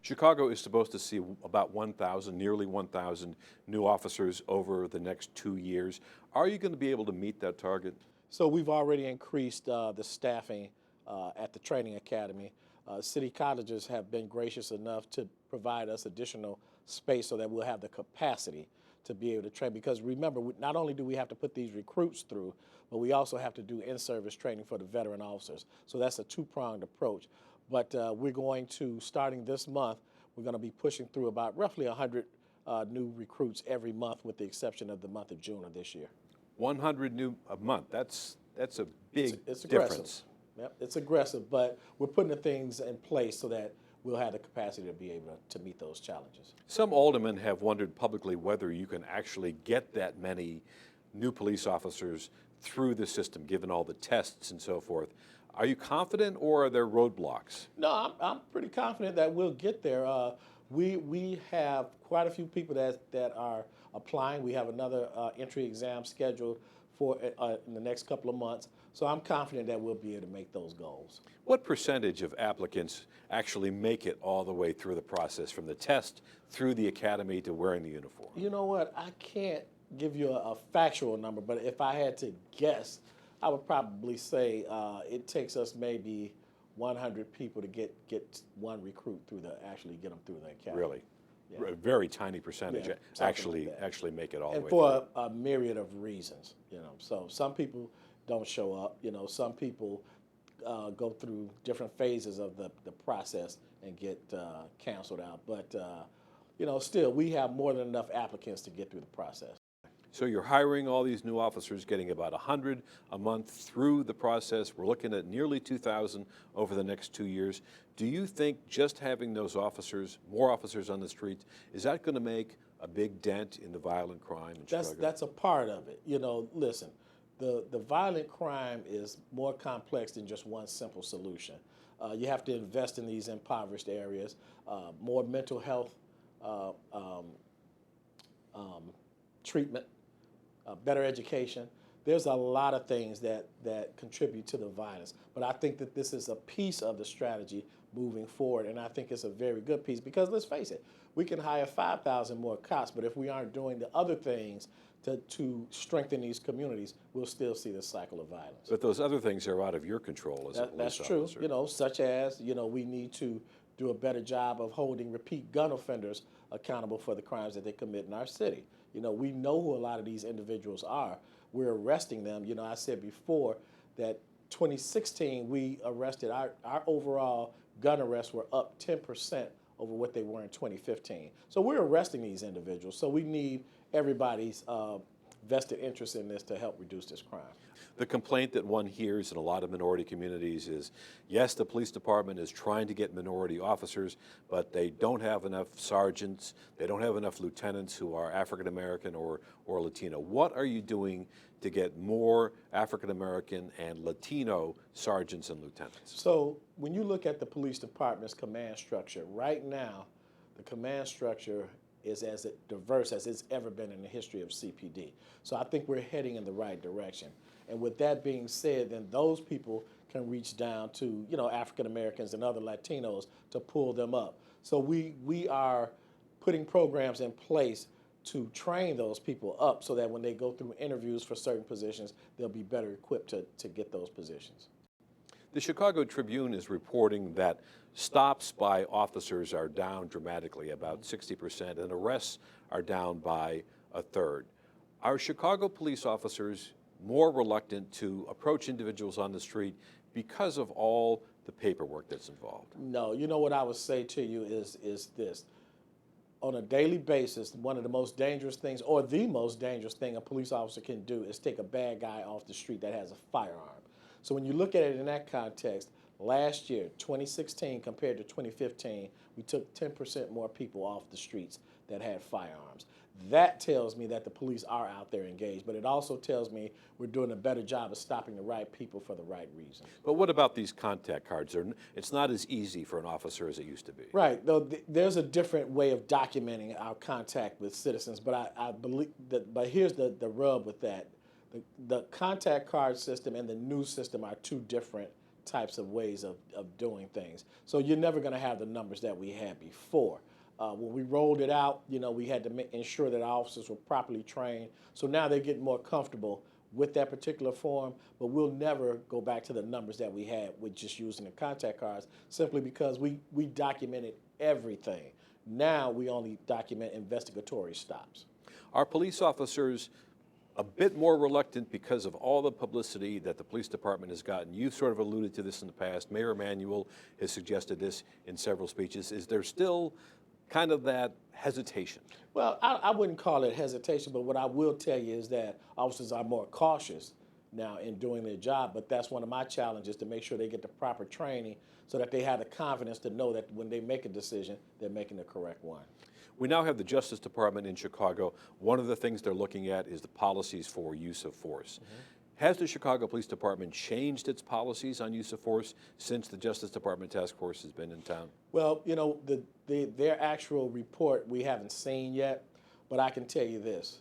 Chicago is supposed to see about 1,000, nearly 1,000 new officers over the next 2 years. Are you going to be able to meet that target? So we've already increased the staffing at the training academy. City colleges have been gracious enough to provide us additional space so that we'll have the capacity to be able to train. Because remember, not only do we have to put these recruits through, but we also have to do in-service training for the veteran officers. So that's a two-pronged approach. But we're going to, starting this month, we're going to be pushing through about roughly 100 new recruits every month, with the exception of the month of June of this year. 100 new a month. That's a big It's difference. aggressive. Yep, it's aggressive, but we're putting the things in place so that we'll have the capacity to be able to meet those challenges. Some aldermen have wondered publicly whether you can actually get that many new police officers through the system, given all the tests and so forth. Are you confident, or are there roadblocks? No, I'm pretty confident that we'll get there. We have quite a few people that are applying. We have another entry exam scheduled for in the next couple of months. So I'm confident that we'll be able to make those goals. What percentage of applicants actually make it all the way through the process, from the test through the academy to wearing the uniform? You know what? I can't give you a factual number, but if I had to guess, I would probably say it takes us maybe 100 people to get one recruit through actually get them through the academy. Really? Yeah. A very tiny percentage Yeah, actually like that. actually make it all the And way for through. a myriad of reasons, So some people don't show up, some people go through different phases of the process and get canceled out. But, still, we have more than enough applicants to get through the process. So you're hiring all these new officers, getting about 100 a month through the process. We're looking at nearly 2,000 over the next 2 years. Do you think just having those officers, more officers on the streets, is that going to make a big dent in the violent crime in Chicago? That's a part of it. Listen, the violent crime is more complex than just one simple solution. You have to invest in these impoverished areas, more mental health treatment, better education. There's a lot of things that contribute to the violence. But I think that this is a piece of the strategy moving forward, and I think it's a very good piece, because let's face it, we can hire 5,000 more cops, but if we aren't doing the other things to strengthen these communities, we'll still see this cycle of violence. But those other things are out of your control as a police That's true, officer. such as, we need to do a better job of holding repeat gun offenders accountable for the crimes that they commit in our city. We know who a lot of these individuals are. We're arresting them. I said before that 2016, we arrested, our overall gun arrests were up 10% over what they were in 2015. So we're arresting these individuals. So we need everybody's vested interest in this to help reduce this crime. The complaint that one hears in a lot of minority communities is, yes, the police department is trying to get minority officers, but they don't have enough sergeants, they don't have enough lieutenants who are African American or Latino. What are you doing to get more African American and Latino sergeants and lieutenants? So when you look at the police department's command structure, right now, the command structure is as diverse as it's ever been in the history of CPD. So I think we're heading in the right direction. And with that being said, then those people can reach down to, African Americans and other Latinos to pull them up. So we are putting programs in place to train those people up so that when they go through interviews for certain positions, they'll be better equipped to get those positions. The Chicago Tribune is reporting that stops by officers are down dramatically, about 60%, and arrests are down by a third. Are Chicago police officers more reluctant to approach individuals on the street because of all the paperwork that's involved? No, what I would say to you is this. On a daily basis, one of the most dangerous things, or the most dangerous thing a police officer can do, is take a bad guy off the street that has a firearm. So when you look at it in that context, last year, 2016 compared to 2015, we took 10% more people off the streets that had firearms. That tells me that the police are out there engaged, but it also tells me we're doing a better job of stopping the right people for the right reasons. But what about these contact cards? It's not as easy for an officer as it used to be. Right. Though there's a different way of documenting our contact with citizens, but I believe that. But here's the rub with that: the contact card system and the new system are two different types of ways of doing things. So you're never going to have the numbers that we had before. When we rolled it out, we had to ensure that our officers were properly trained. So now they're getting more comfortable with that particular form, but we'll never go back to the numbers that we had with just using the contact cards, simply because we documented everything. Now we only document investigatory stops. Are police officers a bit more reluctant because of all the publicity that the police department has gotten? You've sort of alluded to this in the past. Mayor Emanuel has suggested this in several speeches. Is there still kind of that hesitation? Well, I wouldn't call it hesitation, but what I will tell you is that officers are more cautious now in doing their job, but that's one of my challenges, to make sure they get the proper training so that they have the confidence to know that when they make a decision, they're making the correct one. We now have the Justice Department in Chicago. One of the things they're looking at is the policies for use of force. Has the Chicago Police Department changed its policies on use of force since the Justice Department Task Force has been in town? Well, their actual report we haven't seen yet, but I can tell you this.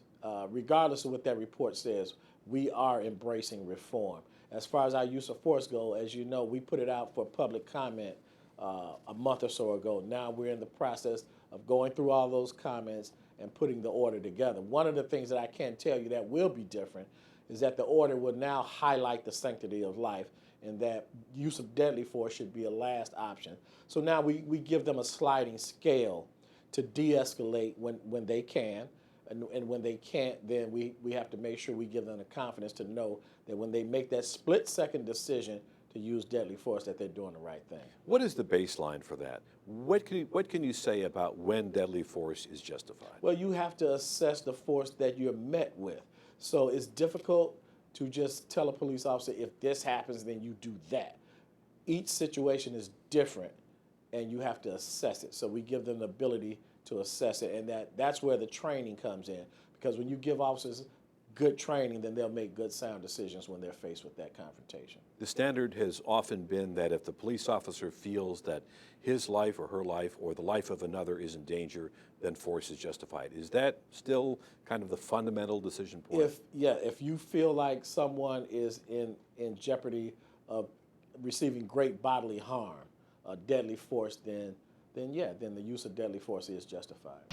Regardless of what that report says, we are embracing reform. As far as our use of force go, as you know, we put it out for public comment a month or so ago. Now we're in the process of going through all those comments and putting the order together. One of the things that I can tell you that will be different is that the order will now highlight the sanctity of life, and that use of deadly force should be a last option. So now we give them a sliding scale to de-escalate when they can, and when they can't, then we have to make sure we give them the confidence to know that when they make that split-second decision to use deadly force, that they're doing the right thing. What is the baseline for that? What can you say about when deadly force is justified? Well, you have to assess the force that you're met with. So it's difficult to just tell a police officer, if this happens, then you do that. Each situation is different, and you have to assess it. So we give them the ability to assess it, and that's where the training comes in. Because when you give officers good training, then they'll make good, sound decisions when they're faced with that confrontation. The standard has often been that if the police officer feels that his life or her life or the life of another is in danger, then force is justified. Is that still kind of the fundamental decision point? If you feel like someone is in jeopardy of receiving great bodily harm, deadly force, then the use of deadly force is justified.